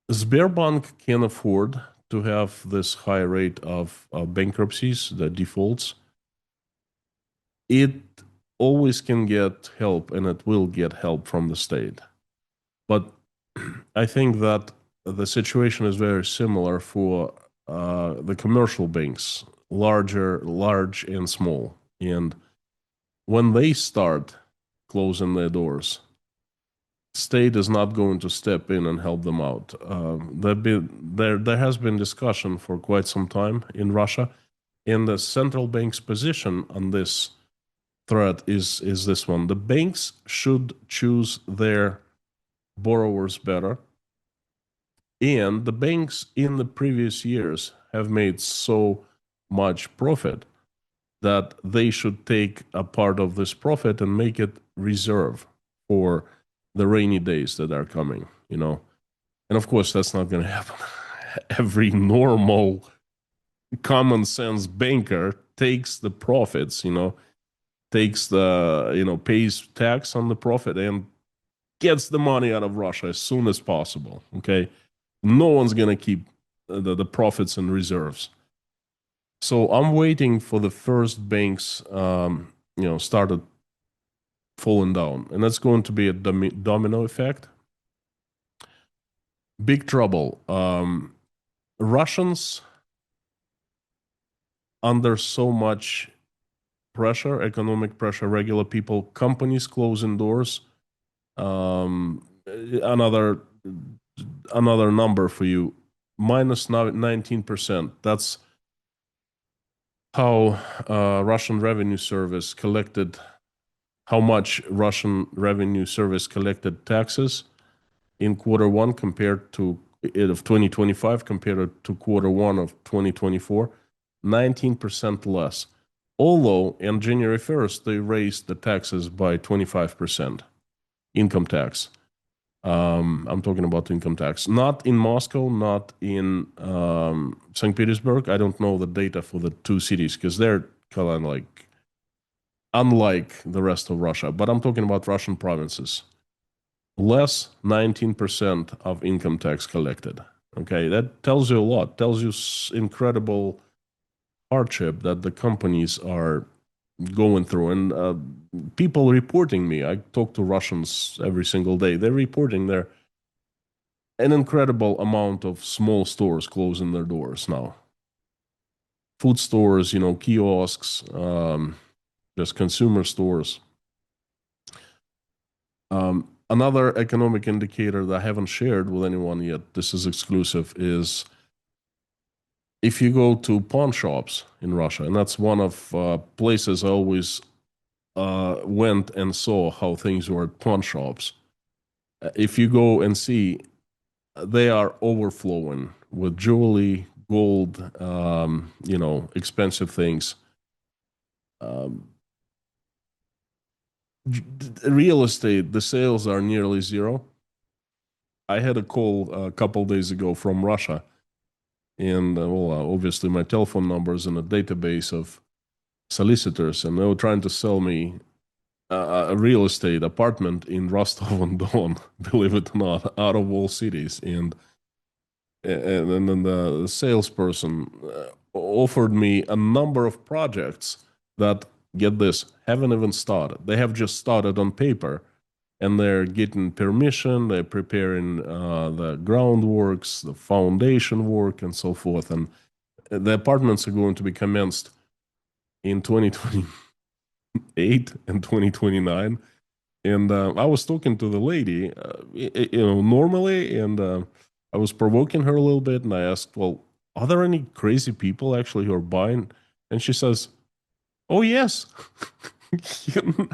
Sberbank can afford to have this high rate of bankruptcies, the defaults. It always can get help, and it will get help from the state. But I think that the situation is very similar for the commercial banks, large and small. And when they start closing their doors, state is not going to step in and help them out. There has been discussion for quite some time in Russia, and the central bank's position on this threat is this one: the banks should choose their borrowers better, and the banks in the previous years have made so much profit that they should take a part of this profit and make it reserve for the rainy days that are coming, you know. And of course, that's not going to happen. Every normal, common sense banker takes the profits, you know, takes the, you know, pays tax on the profit and gets the money out of Russia as soon as possible. Okay. No one's going to keep the profits and reserves. So I'm waiting for the first banks, you know, started falling down, and that's going to be a domino effect. Big trouble. Russians under so much pressure, economic pressure, regular people, companies closing doors. Another number for you, minus 19%. That's how Russian Revenue Service collected, how much Russian Revenue Service collected taxes in quarter one compared to of 2025 compared to quarter one of 2024, 19% less. Although on January 1st, they raised the taxes by 25%, income tax. I'm talking about income tax. Not in Moscow, not in St. Petersburg. I don't know the data for the two cities because they're kind of like unlike the rest of Russia. But I'm talking about Russian provinces. Less 19% of income tax collected. Okay, that tells you a lot. Tells you incredible hardship that the companies are going through. And people reporting me, I talk to Russians every single day. They're reporting there an incredible amount of small stores closing their doors now. Food stores, you know, kiosks, just consumer stores. Another economic indicator that I haven't shared with anyone yet, this is exclusive, is if you go to pawn shops in Russia, and that's one of places I always went and saw how things were at pawn shops. If you go and see, they are overflowing with jewelry, gold, you know, expensive things. Real estate, the sales are nearly zero. I had a call a couple days ago from Russia, and obviously my telephone number is in a database of solicitors, and they were trying to sell me a real estate apartment in Rostov-on-Don, believe it or not, out of all cities. And then the salesperson offered me a number of projects that, get this, haven't even started. They have just started on paper, and they're getting permission, they're preparing the groundworks, the foundation work, and so forth. And the apartments are going to be commenced in 2028 and 2029. And I was talking to the lady, you know, normally, and I was provoking her a little bit, and I asked, well, are there any crazy people actually who are buying? And she says, oh, yes. You know?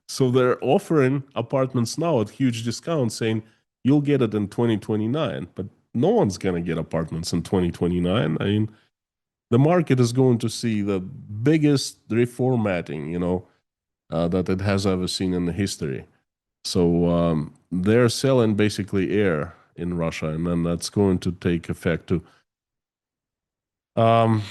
So they're offering apartments now at huge discounts, saying you'll get it in 2029, but no one's going to get apartments in 2029. I mean, the market is going to see the biggest reformatting, you know. that it has ever seen in the history. So they're selling basically air in Russia, and then that's going to take effect too. Um,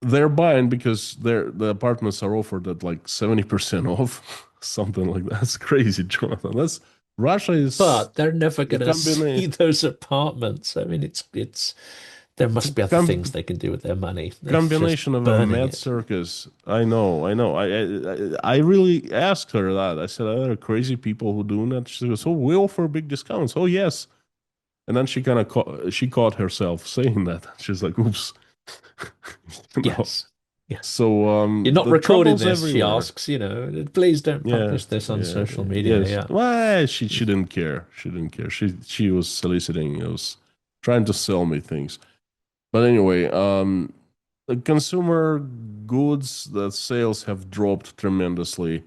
they're buying because the apartments are offered at like 70% off, something like that. That's crazy, Jonathan. That's Russia is But they're never a going to see company. those apartments. I mean, it's there It's a must be other things they can do with their money. It's just combination of a burning mad it. circus. I know, I know. I really asked her that. I said, "Are there crazy people who do that?" She goes, "Oh, we offer big discounts." Oh, yes. And then she kind of she caught herself saying that. She's like, "Oops," you know. Yes. Yes. So You're not the recording trouble's this, she everywhere. asks, please don't Yeah, publish this on yeah, social media. yes. Yeah. Well, she didn't care. She didn't care. She was soliciting. It was trying to sell me things. But anyway, the consumer goods, the sales have dropped tremendously.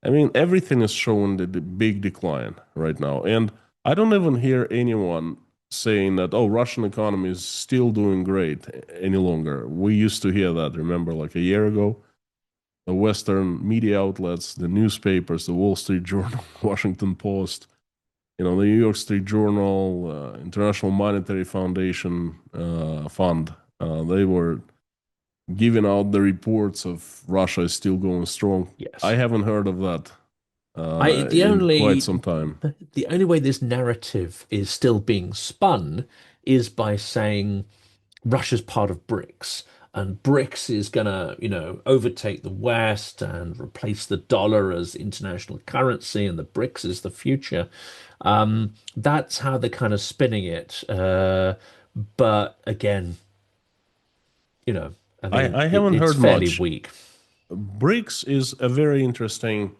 I mean, everything is showing the big decline right now. And I don't even hear anyone saying that, oh, Russian economy is still doing great any longer. We used to hear that, remember, like a year ago. The Western media outlets, the newspapers, the Wall Street Journal, Washington Post, the New York Street Journal, International Monetary Foundation Fund, they were giving out the reports of Russia is still going strong. I Yes. haven't heard of that I in quite some time. the only way this narrative is still being spun is by saying Russia's part of BRICS, and BRICS is gonna, overtake the West and replace the dollar as international currency, and the BRICS is the future. That's how they're kind of spinning it. But again, you know, I mean, I haven't it's heard fairly much. weak. BRICS is a very interesting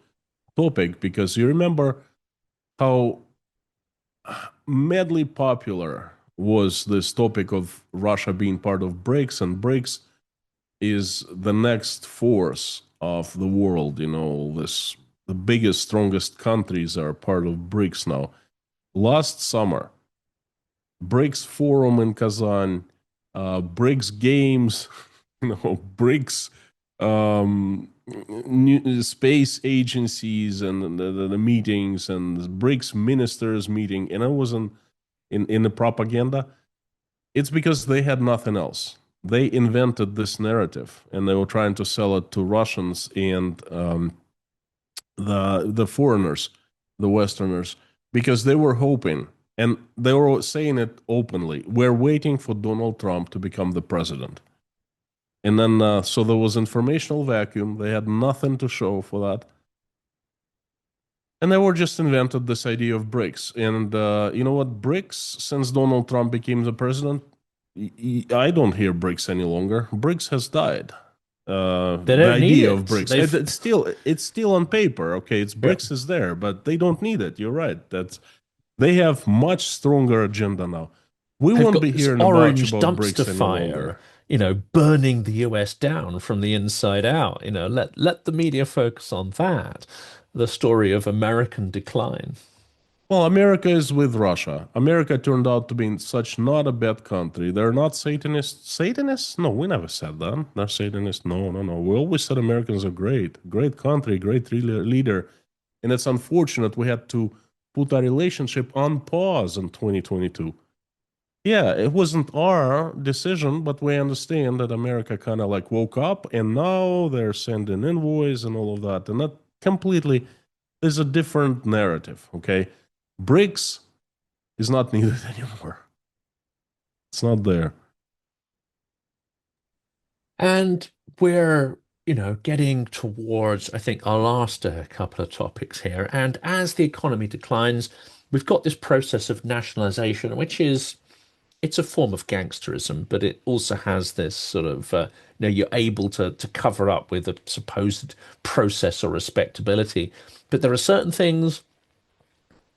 topic because you remember how madly popular was this topic of Russia being part of BRICS, and BRICS is the next force of the world. This the biggest, strongest countries are part of BRICS now. Last summer, BRICS Forum in Kazan, BRICS Games, BRICS space agencies and the meetings and the BRICS ministers meeting, and it wasn't in the propaganda. It's because they had nothing else. They invented this narrative, and they were trying to sell it to Russians and the foreigners, the Westerners, because they were hoping, and they were saying it openly. We're waiting for Donald Trump to become the president. And then, so there was informational vacuum. They had nothing to show for that. And they were just invented this idea of BRICS. And you know what? BRICS, since Donald Trump became the president, I don't hear BRICS any longer. BRICS has died. They The don't need idea of it. BRICS, it's still on paper. Okay, it's Yeah. BRICS is there, but they don't need it. You're right. They have much stronger agenda now. We They've won't got be this hearing much orange about dumpster BRICS any fire, longer. burning the US down from the inside out. Let the media focus on that, the story of American decline. Well, America is with Russia. America turned out to be such not a bad country. They're not Satanists. Satanists? No, we never said that. They're Satanists. No, no, no. We always said Americans are great. Great country, great leader. And it's unfortunate we had to put our relationship on pause in 2022. Yeah, it wasn't our decision, but we understand that America kind of like woke up and now they're sending invoice and all of that. And that completely is a different narrative, okay? BRICS is not needed anymore. It's not there. And we're, getting towards, I think, our last couple of topics here. And as the economy declines, we've got this process of nationalization, which is it's a form of gangsterism, but it also has this sort of, you're able to cover up with a supposed process or respectability. But there are certain things,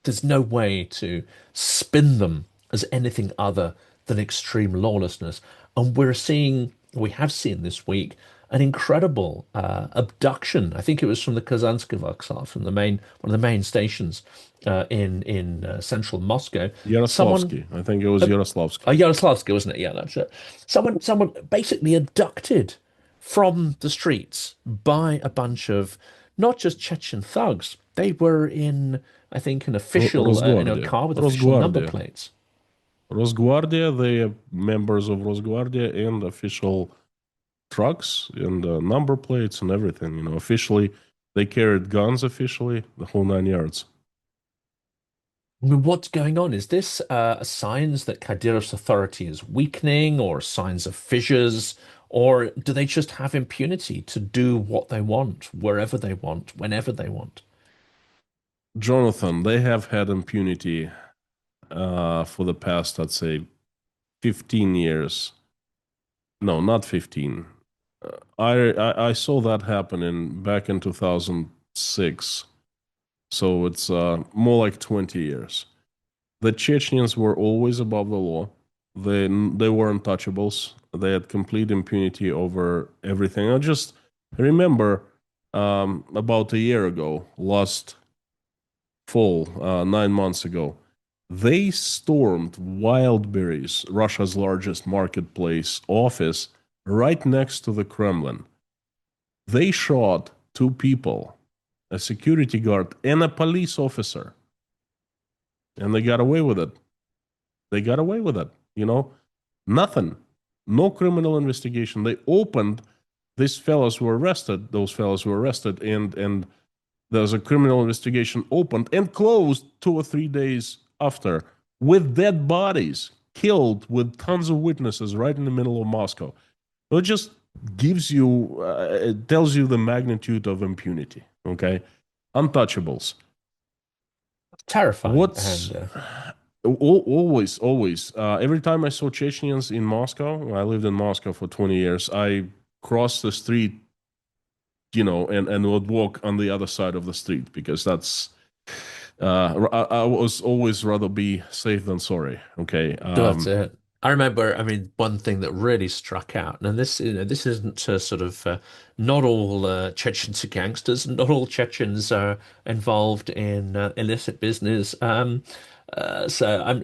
there's no way to spin them as anything other than extreme lawlessness. And we have seen this week an incredible abduction. I think it was from the Kazansky Vokzal, from one of the main stations in central Moscow. Someone Yaroslavsky. I think it was uh, Yaroslavsky. Yaroslavsky, wasn't it? Yeah, that's it. Someone basically abducted from the streets by a bunch of not just Chechen thugs. They were in, I think, an official, Rosguardia. car with official number Rosguardia. plates. Rosguardia, they are members of Rosguardia and official trucks and number plates and everything. Officially, they carried guns officially, the whole 9 yards. I mean, what's going on? Is this signs that Kadyrov's authority is weakening, or signs of fissures, or do they just have impunity to do what they want, wherever they want, whenever they want? Jonathan, they have had impunity for the past, I'd say, 15 years. No, not 15. I saw that happen back in 2006. So it's more like 20 years. The Chechens were always above the law. They were untouchables. They had complete impunity over everything. I just remember about a year ago, last fall, 9 months ago, they stormed Wildberries, Russia's largest marketplace office, right next to the Kremlin. They shot two people, a security guard and a police officer, and they got away with it. They got away with it. Nothing, no criminal investigation. They opened. These fellows were arrested. Those fellows were arrested, and there's a criminal investigation opened and closed 2 or 3 days after, with dead bodies, killed with tons of witnesses right in the middle of Moscow. It just it tells you the magnitude of impunity. Okay, untouchables. Terrifying. What's always every time I saw Chechens in Moscow, I lived in Moscow for 20 years. I crossed the street, and would walk on the other side of the street, because that's I was always rather be safe than sorry. Okay. That's it. I remember, I mean, one thing that really struck out, and this isn't sort of not all Chechens are gangsters, not all Chechens are involved in illicit business. So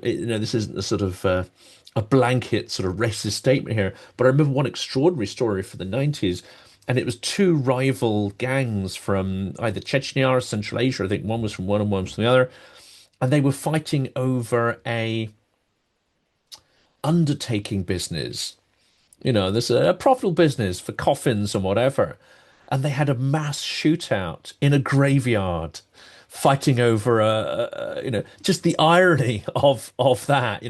this isn't a sort of a blanket sort of racist statement here, but I remember one extraordinary story for the 90s, and it was two rival gangs from either Chechnya or Central Asia. I think one was from one and one was from the other, and they were fighting over a undertaking business. There's a profitable business for coffins and whatever. And they had a mass shootout in a graveyard, fighting over just the irony of that.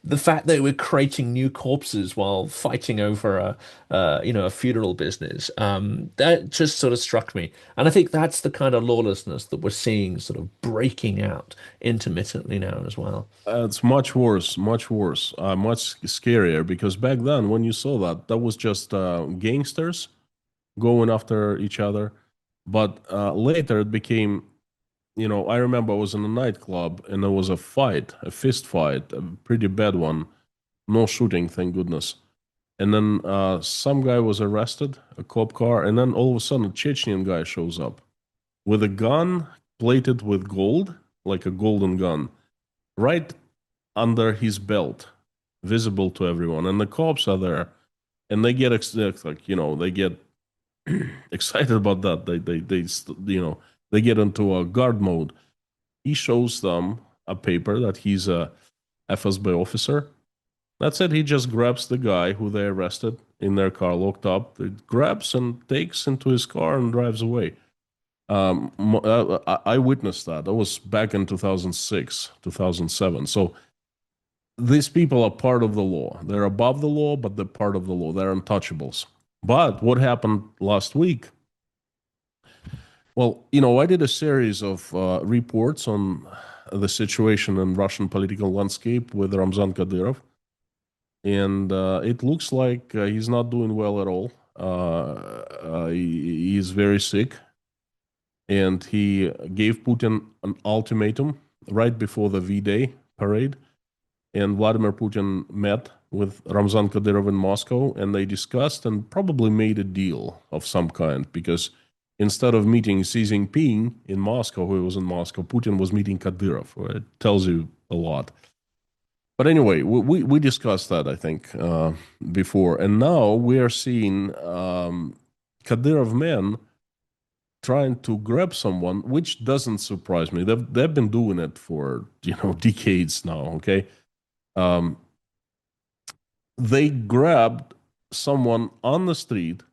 The fact that we're creating new corpses while fighting over a funeral business. That just sort of struck me. And I think that's the kind of lawlessness that we're seeing sort of breaking out intermittently now as well. It's much worse, much worse, much scarier, because back then, when you saw that, that was just gangsters going after each other. But later it became, I remember I was in a nightclub and there was a fight, a fist fight, a pretty bad one. No shooting, thank goodness. And then some guy was arrested, a cop car, and then all of a sudden a Chechen guy shows up with a gun plated with gold, like a golden gun, right under his belt, visible to everyone. And the cops are there, and they get they get excited about that. They get into a guard mode. He shows them a paper that he's a FSB officer. That's it. He just grabs the guy who they arrested in their car, locked up. It grabs and takes into his car and drives away. I witnessed that. That was back in 2006, 2007. So these people are part of the law. They're above the law, but they're part of the law. They're untouchables. But what happened last week? Well, I did a series of reports on the situation in Russian political landscape with Ramzan Kadyrov. And it looks like he's not doing well at all. He's very sick. And he gave Putin an ultimatum right before the V-Day parade. And Vladimir Putin met with Ramzan Kadyrov in Moscow, and they discussed and probably made a deal of some kind, because instead of meeting Xi Jinping in Moscow, who was in Moscow, Putin was meeting Kadyrov. It tells you a lot. But anyway, we discussed that, I think, before. And now we are seeing Kadyrov men trying to grab someone, which doesn't surprise me. They've been doing it for, decades now, okay? Um, they grabbed someone on the street,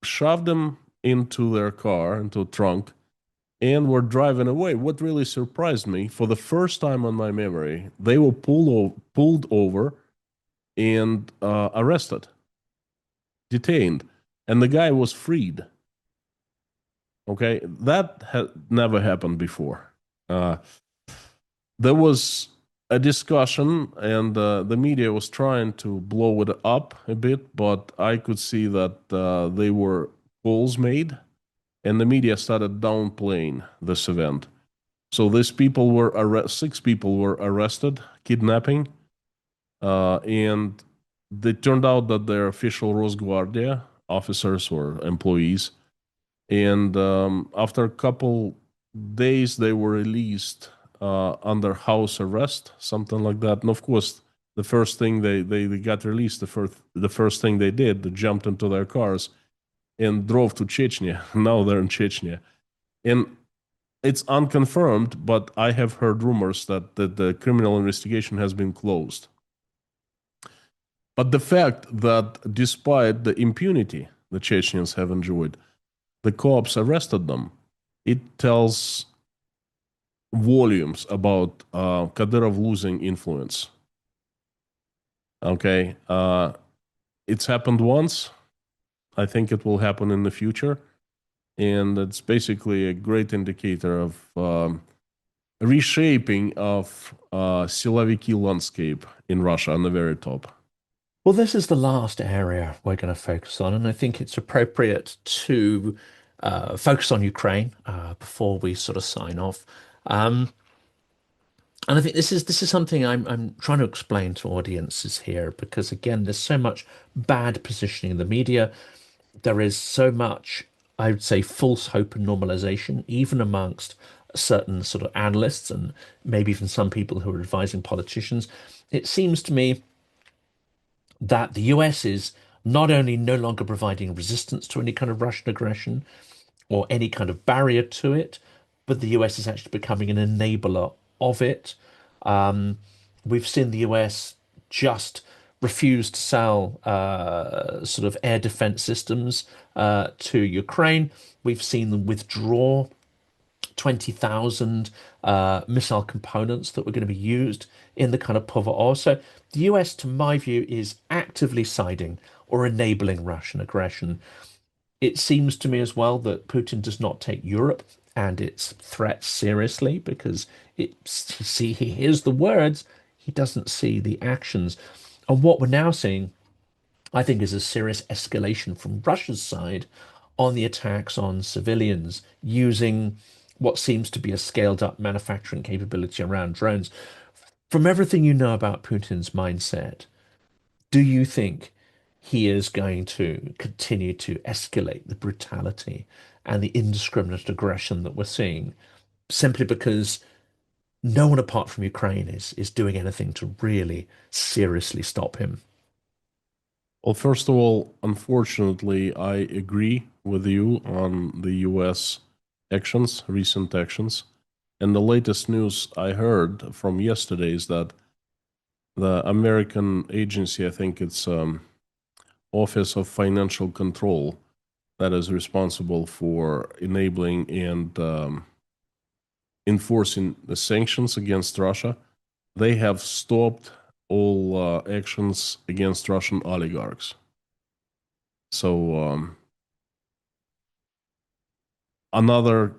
shoved them into their car, into a trunk, and were driving away. What really surprised me, for the first time on my memory, they were pulled over and arrested, detained, and the guy was freed. Okay, that had never happened before. Uh, there was a discussion, and the media was trying to blow it up a bit, but I could see that they were polls made, and the media started downplaying this event. So these people were 6 people were arrested, kidnapping, and it turned out that they're official Rosguardia officers or employees. And after a couple days, they were released under house arrest, something like that. And of course, the first thing they got released, the first thing they did, they jumped into their cars and drove to Chechnya. Now they're in Chechnya. And it's unconfirmed, but I have heard rumors that the criminal investigation has been closed. But the fact that despite the impunity the Chechens have enjoyed, the cops arrested them, it tells volumes about Kadyrov losing influence. Okay, it's happened once. I think it will happen in the future, and it's basically a great indicator of reshaping of Siloviki landscape in Russia on the very top. Well, this is the last area we're going to focus on, and I think it's appropriate to focus on Ukraine before we sort of sign off. Um, and I think this is something I'm trying to explain to audiences here because again, there's so much bad positioning in the media. There is so much, I would say, false hope and normalization, even amongst certain sort of analysts and maybe even some people who are advising politicians. It seems to me that the US is not only no longer providing resistance to any kind of Russian aggression or any kind of barrier to it, but the US is actually becoming an enabler of it. Um, we've seen the US just refuse to sell sort of air defense systems to Ukraine. We've seen them withdraw 20,000 missile components that were going to be used in the kind of POVR. So the US, to my view, is actively siding or enabling Russian aggression. It seems to me as well that Putin does not take Europe and its threats seriously because he hears the words, he doesn't see the actions. And what we're now seeing, I think, is a serious escalation from Russia's side on the attacks on civilians using what seems to be a scaled up manufacturing capability around drones. From everything you know about Putin's mindset, do you think he is going to continue to escalate the brutality and the indiscriminate aggression that we're seeing simply because no one apart from Ukraine is doing anything to really seriously stop him? Well, first of all, unfortunately, I agree with you on the US actions, recent actions. And the latest news I heard from yesterday is that the American agency, I think it's Office of Financial Control, that is responsible for enabling and enforcing the sanctions against Russia, they have stopped all actions against Russian oligarchs. So another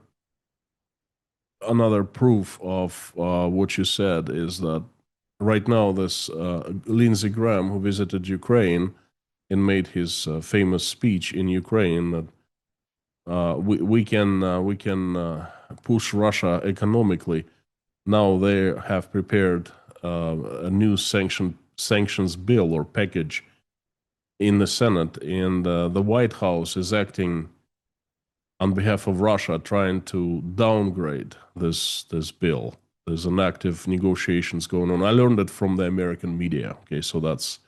proof of what you said is that right now this Lindsey Graham, who visited Ukraine and made his famous speech in Ukraine, that we can push Russia economically. Now they have prepared a new sanctions bill or package in the Senate, and the White House is acting on behalf of Russia, trying to downgrade this bill, There's an active negotiations going on. I learned it from the American media. Okay, so that's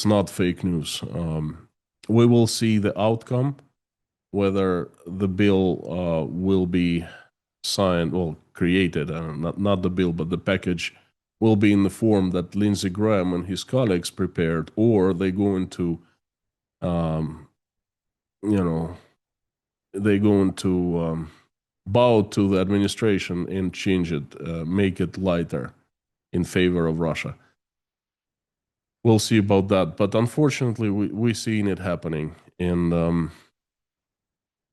not fake news. We will see the outcome, whether the bill will be signed, well, created, not the bill, but the package will be in the form that Lindsey Graham and his colleagues prepared, or they going to, um, you know, they going to bow to the administration and change it, make it lighter in favor of Russia. We'll see about that. But unfortunately, we're seeing it happening. And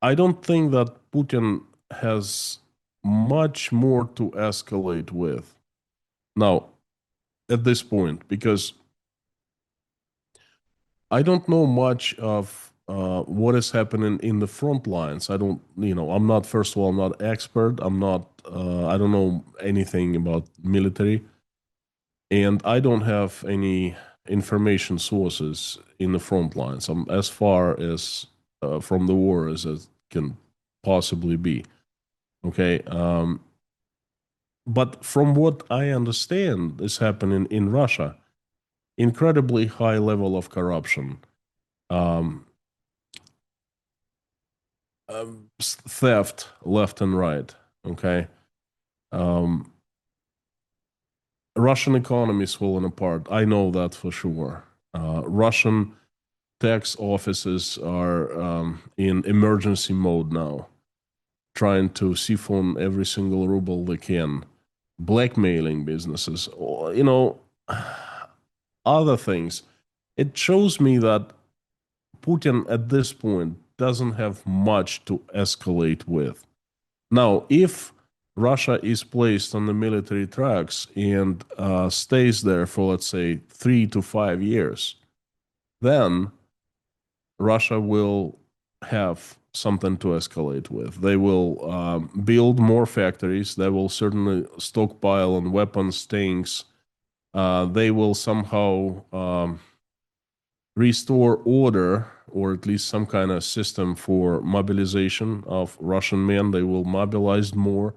I don't think that Putin has much more to escalate with now at this point, because I don't know much of what is happening in the front lines. I don't, I'm not, first of all, I'm not expert. I'm not, I don't know anything about military. And I don't have any information sources in the front lines. I'm as far as from the war as it can possibly be. Okay. But from what I understand is happening in Russia, incredibly high level of corruption, um, theft left and right. Okay. Um, Russian economy is falling apart. I know that for sure. Russian tax offices are in emergency mode now, trying to siphon every single ruble they can, blackmailing businesses, other things. It shows me that Putin at this point doesn't have much to escalate with. Now, if Russia is placed on the military tracks and stays there for, let's say, 3 to 5 years, then Russia will have something to escalate with. They will build more factories. They will certainly stockpile on weapons, tanks. They will somehow restore order, or at least some kind of system for mobilization of Russian men. They will mobilize more.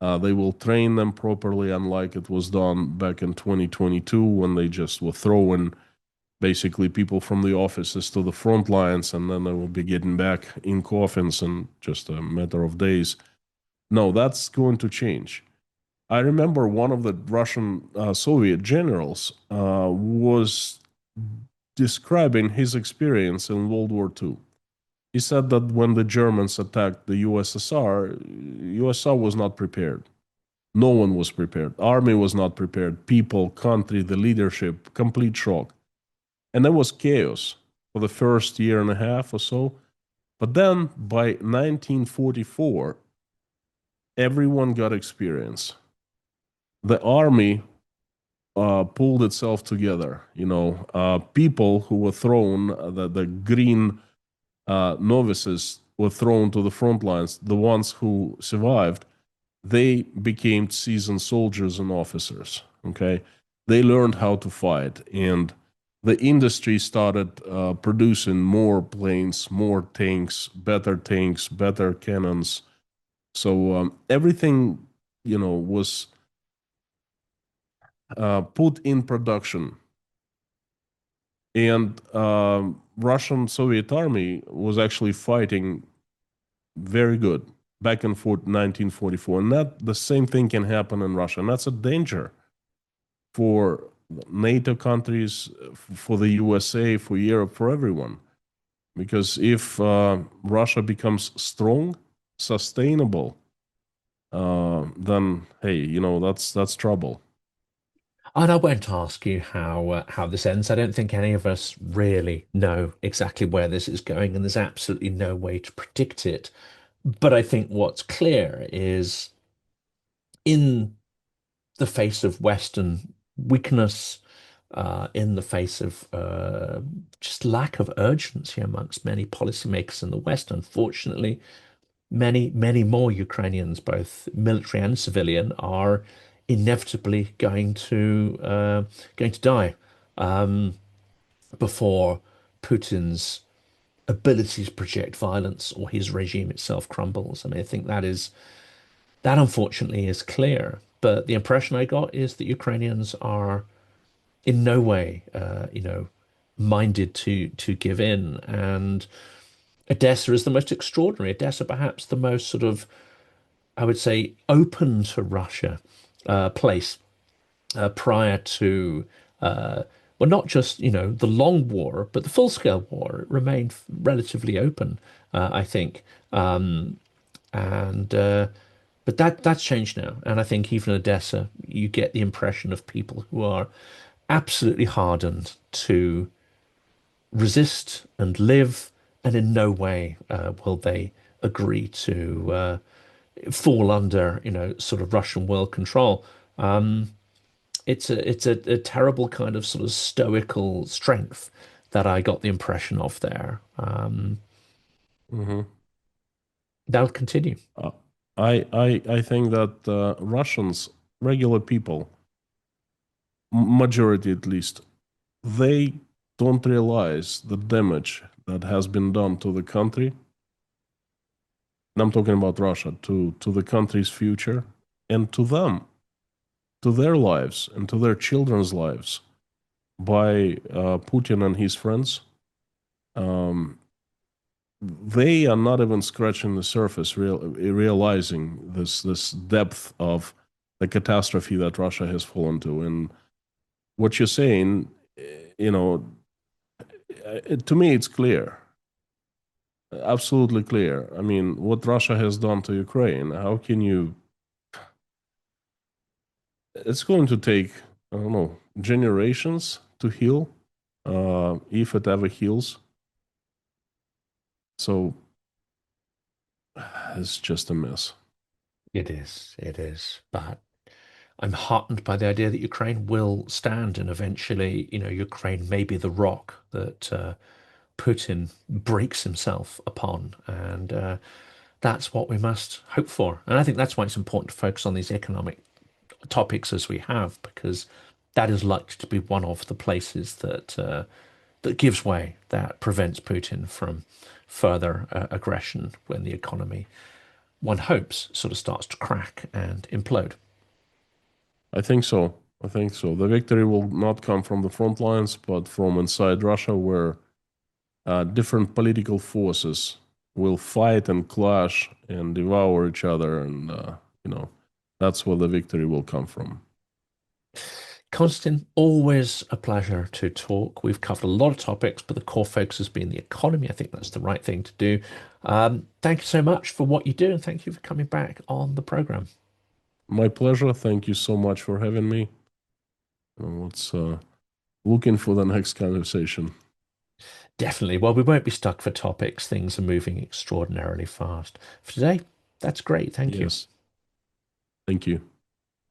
They will train them properly, unlike it was done back in 2022 when they just were throwing basically people from the offices to the front lines, and then they will be getting back in coffins in just a matter of days. No, that's going to change. I remember one of the Russian Soviet generals was describing his experience in World War II. He said that when the Germans attacked the USSR, USSR was not prepared. No one was prepared. Army was not prepared. People, country, the leadership, complete shock. And there was chaos for the first year and a half or so. But then by 1944, everyone got experience. The army pulled itself together. People who were thrown, the green novices were thrown to the front lines. The ones who survived, they became seasoned soldiers and officers. Okay, they learned how to fight, and the industry started producing more planes, more tanks, better cannons. So everything, was put in production. And Russian Soviet army was actually fighting very good back and forth 1944. And that the same thing can happen in Russia. And that's a danger for NATO countries, for the USA, for Europe, for everyone. Because if Russia becomes strong, sustainable, then hey, that's trouble. And I won't ask you how this ends. I don't think any of us really know exactly where this is going, and there's absolutely no way to predict it. But I think what's clear is in the face of Western weakness, in the face of just lack of urgency amongst many policymakers in the West, unfortunately, many more Ukrainians, both military and civilian, are inevitably going to die before Putin's ability to project violence or his regime itself crumbles. I mean, I think That unfortunately is clear. But the impression I got is that Ukrainians are in no way, minded to give in. And Odessa is the most extraordinary. Odessa, perhaps the most sort of, I would say, open to Russia place prior to, uh, well, not just, the long war, but the full-scale war. It remained relatively open, I think. And But that's changed now. And I think even Odessa, you get the impression of people who are absolutely hardened to resist and live, and in no way will they agree to fall under, sort of Russian world control. It's a terrible kind of sort of stoical strength that I got the impression of there. Hmm. That'll continue. Uh, I think that Russians, regular people, majority at least, they don't realize the damage that has been done to the country. And I'm talking about Russia, to the country's future and to them, to their lives and to their children's lives by Putin and his friends. Um, they are not even scratching the surface, realizing this depth of the catastrophe that Russia has fallen to. And what you're saying, you know, to me, it's clear, absolutely clear. I mean, what Russia has done to Ukraine, how can you? It's going to take, I don't know, generations to heal, if it ever heals. So it's just a mess. It is, it is. But I'm heartened by the idea that Ukraine will stand, and eventually, Ukraine may be the rock that Putin breaks himself upon. And that's what we must hope for. And I think that's why it's important to focus on these economic topics as we have, because that is likely to be one of the places that gives way, that prevents Putin from further aggression when the economy, one hopes, sort of starts to crack and implode. I think so. I think so. The victory will not come from the front lines, but from inside Russia, where different political forces will fight and clash and devour each other, and you know, that's where the victory will come from. Konstantin, always a pleasure to talk. We've covered a lot of topics, but the core focus has been the economy. I think that's the right thing to do. Thank you so much for what you do, and thank you for coming back on the program. My pleasure. Thank you so much for having me. Let's looking for the next conversation. Definitely. Well, we won't be stuck for topics. Things are moving extraordinarily fast. For today, that's great. Thank you. Yes. Thank you.